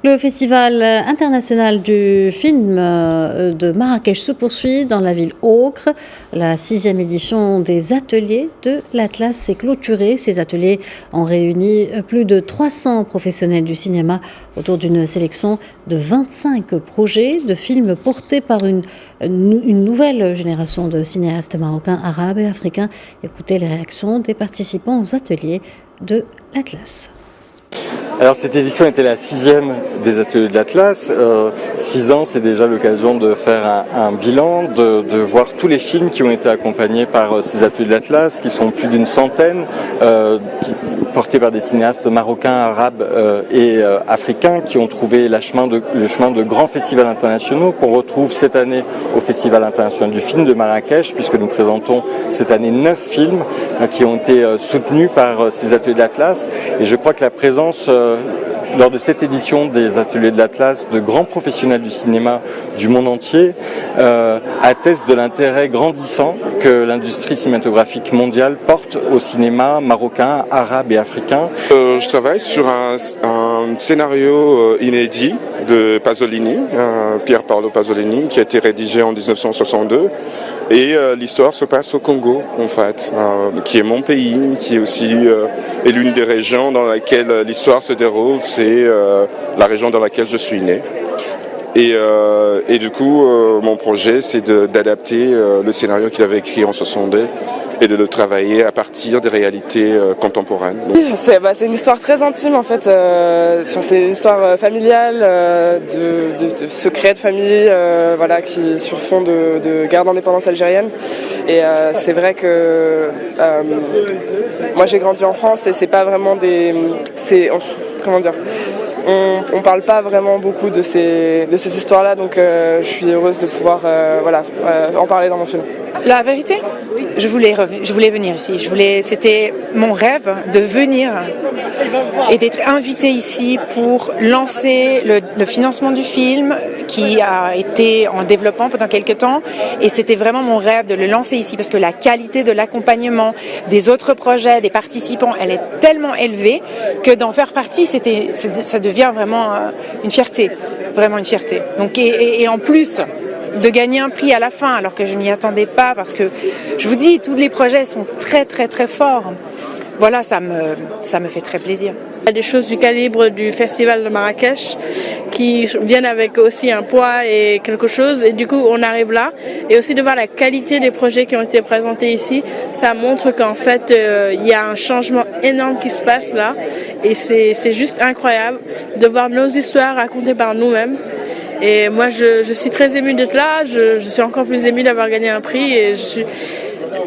Le Festival international du film de Marrakech se poursuit dans la ville Ocre. La 6e édition des ateliers de l'Atlas s'est clôturée. Ces ateliers ont réuni plus de 300 professionnels du cinéma autour d'une sélection de 25 projets de films portés par une nouvelle génération de cinéastes marocains, arabes et africains. Écoutez les réactions des participants aux ateliers de l'Atlas. Alors cette édition était la 6e des ateliers de l'Atlas. 6 ans, c'est déjà l'occasion de faire un bilan, de voir tous les films qui ont été accompagnés par ces ateliers de l'Atlas, qui sont plus d'une centaine, portés par des cinéastes marocains, arabes et africains, qui ont trouvé le chemin de grands festivals internationaux qu'on retrouve cette année au Festival international du film de Marrakech, puisque nous présentons cette année 9 films qui ont été soutenus par ces ateliers de l'Atlas. Et je crois que la présence lors de cette édition des ateliers de l'Atlas de grands professionnels du cinéma du monde entier atteste de l'intérêt grandissant que l'industrie cinématographique mondiale porte au cinéma marocain, arabe et africain. Je travaille sur un scénario inédit de Pasolini, Pier Paolo Pasolini, qui a été rédigé en 1962. Et l'histoire se passe au Congo, en fait, qui est mon pays, qui est aussi est l'une des régions dans laquelle l'histoire se déroule. C'est la région dans laquelle je suis né. Et du coup, mon projet, c'est d'adapter le scénario qu'il avait écrit en 62 et de le travailler à partir des réalités contemporaines. C'est une histoire très intime en fait. C'est une histoire familiale de secrets de famille, voilà, qui sur fond de guerre d'indépendance algérienne. Et c'est vrai que moi j'ai grandi en France et c'est pas vraiment comment dire. On parle pas vraiment beaucoup de ces histoires-là, donc je suis heureuse de pouvoir en parler dans mon film. La vérité, je voulais venir ici. C'était mon rêve de venir et d'être invitée ici pour lancer le financement du film qui a été en développement pendant quelques temps. Et c'était vraiment mon rêve de le lancer ici parce que la qualité de l'accompagnement des autres projets, des participants, elle est tellement élevée que d'en faire partie, ça devient vraiment une fierté, vraiment une fierté. Donc et en plus de gagner un prix à la fin, alors que je n'y attendais pas, parce que je vous dis, tous les projets sont très très très forts. Voilà, ça me fait très plaisir. Il y a des choses du calibre du festival de Marrakech qui viennent avec aussi un poids et quelque chose, et du coup on arrive là, et aussi de voir la qualité des projets qui ont été présentés ici, ça montre qu'en fait il y a un changement énorme qui se passe là, et c'est juste incroyable de voir nos histoires racontées par nous-mêmes. Et moi, je suis très émue d'être là. Je suis encore plus émue d'avoir gagné un prix. Et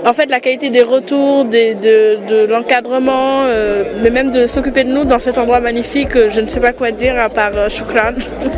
en fait, la qualité des retours, de l'encadrement, mais même de s'occuper de nous dans cet endroit magnifique, je ne sais pas quoi dire à part shukran.